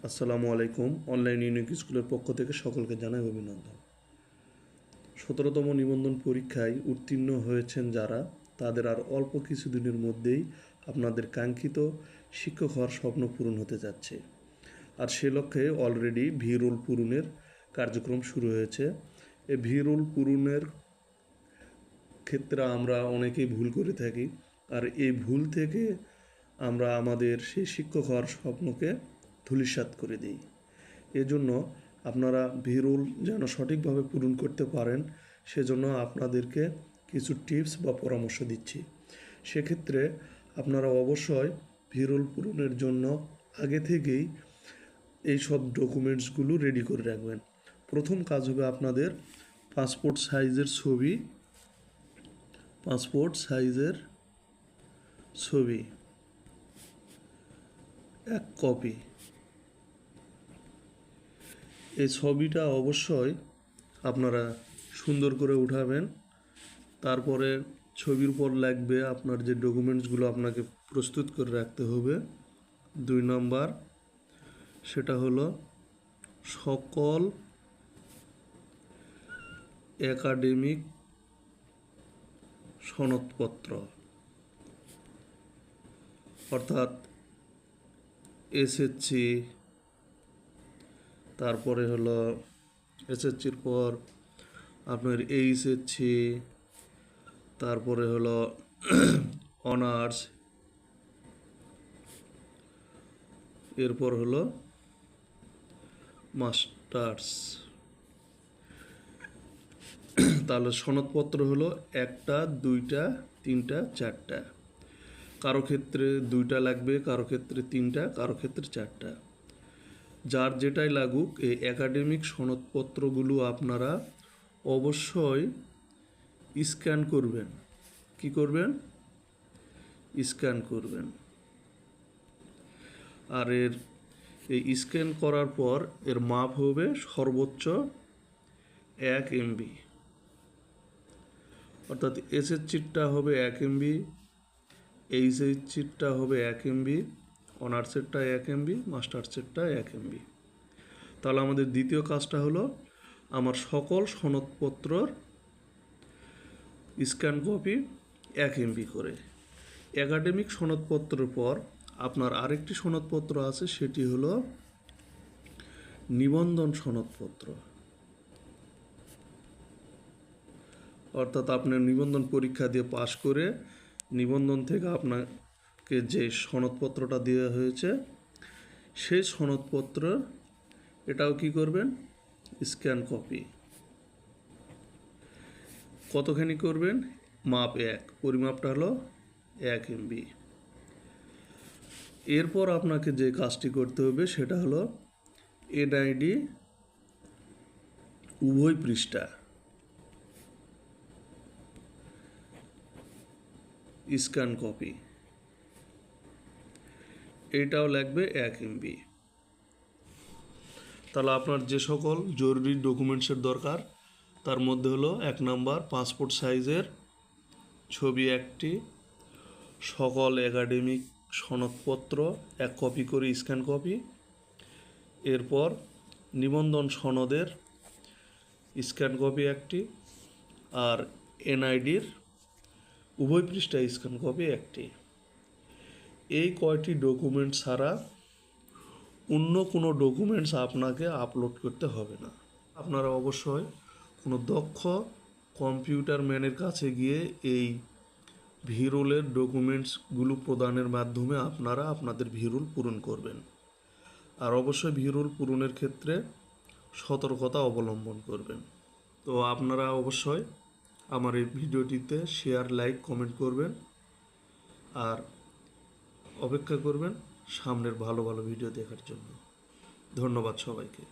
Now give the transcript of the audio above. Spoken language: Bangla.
আসসালামু আলাইকুম। অনলাইন ইউনিক স্কুলের পক্ষ থেকে সকলকে জানাই অভিনন্দন। 17তম নিবন্ধন পরীক্ষায় উত্তীর্ণ হয়েছেন যারা, তাদের আর অল্প কিছুদিনের মধ্যেই আপনাদের কাঙ্ক্ষিত শিক্ষক হওয়ার স্বপ্ন পূরণ হতে যাচ্ছে। আর সে লক্ষ্যে অলরেডি ভি-রোল পূরণের কার্যক্রম শুরু হয়েছে। এই ভি-রোল পূরণের ক্ষেত্রে আমরা অনেকেই ভুল করে থাকি, আর এই ভুল থেকে আমরা আমাদের সেই শিক্ষক হওয়ার স্বপ্নকে ধূলিসাৎ করে দিই। এজন্য আপনারা ভি-রোল যেন সঠিকভাবে পূরণ করতে পারেন, সেজন্য আপনাদেরকে কিছু টিপস বা পরামর্শ দিচ্ছি। সেক্ষেত্রে আপনারা অবশ্যই ভি-রোল পূরণের জন্য আগে থেকেই এই সব ডকুমেন্টসগুলো রেডি করে রাখবেন। প্রথম কাজ হবে আপনাদের পাসপোর্ট সাইজের ছবি 1 কপি। এই ছবিটা অবশ্যই আপনারা সুন্দর করে উঠাবেন। তারপরে ছবির উপর লাগবে আপনার যে ডকুমেন্টসগুলো আপনাকে প্রস্তুত করে রাখতে হবে। 2 নম্বর, সেটা হলো সকল একাডেমিক সনদপত্র, অর্থাৎ এসএসসি, তারপরে হলো এসএসসির পর আপনার এইচএসসি, তারপরে হলো অনার্স, এরপর হলো মাস্টার্স। তাহলে সনদপত্র হলো 1টা, 2টা, 3টা, 4টা। কারো ক্ষেত্রে 2টা লাগবে, কারো ক্ষেত্রে 3টা, কারো ক্ষেত্রে 4টা। যার যেটাই লাগুক, এই একাডেমিক সনদপত্রগুলো আপনারা অবশ্যই স্ক্যান করবেন। কি করবেন? স্ক্যান করবেন। আর এই স্ক্যান করার পর এর মাপ হবে সর্বোচ্চ 1 MB, অর্থাৎ এসএসসিটা হবে 1 MB, এইচএসসিটা হবে 1 MB, অনার্সেরটা 1 MB, মাস্টার্সেরটা 1 MB। তাহলে আমাদের দ্বিতীয় কাজটা হলো আমার সকল সনদপত্রর স্ক্যান কপি 1 MB করে। একাডেমিক সনদপত্রের পর আপনার আরেকটি সনদপত্র আছে, সেটি হলো নিবন্ধন সনদপত্র। অর্থাৎ আপনার নিবন্ধন পরীক্ষা দিয়ে পাশ করে নিবন্ধন থেকে আপনাকে যে সনদপত্রটা দেওয়া হয়েছে, সেই সনদপত্র এটাও কি করবেন? Scan copy. কতখানি করবেন? মাপ 1, পরিমাপটা হলো 1 MB। এরপর আপনাকে যে কাজটি করতে হবে সেটা হলো এনআইডি উভয় পৃষ্ঠা স্ক্যান কপি, এটাও লাগবে 1 MB। তাহলে আপনার যে সকল জরুরি ডকুমেন্টসের দরকার, তার মধ্যে হলো 1 নম্বর পাসপোর্ট সাইজের ছবি 1টি, সকল একাডেমিক সনদপত্র 1 কপি করে স্ক্যান কপি, এরপর নিবন্ধন সনদের স্ক্যান কপি 1টি, আর এনআইডির উভয় পৃষ্ঠা স্ক্যান কপি 1টি। এই কয়টি ডকুমেন্ট ছাড়া অন্য কোনো ডকুমেন্টস আপনাকে আপলোড করতে হবে না। আপনারা অবশ্যই কোনো দক্ষ কম্পিউটার ম্যানের কাছে গিয়ে এই ভি-রোলের ডকুমেন্টসগুলো প্রদানের মাধ্যমে আপনারা আপনাদের ভি-রোল পূরণ করবেন। আর অবশ্যই ভি-রোল পূরণের ক্ষেত্রে সতর্কতা অবলম্বন করবেন। তো আপনারা অবশ্যই আমার এই ভিডিওটিতে শেয়ার, লাইক, কমেন্ট করবেন, আর অপেক্ষা করবেন সামনের ভালো ভালো ভিডিও দেখার জন্য। ধন্যবাদ সবাইকে।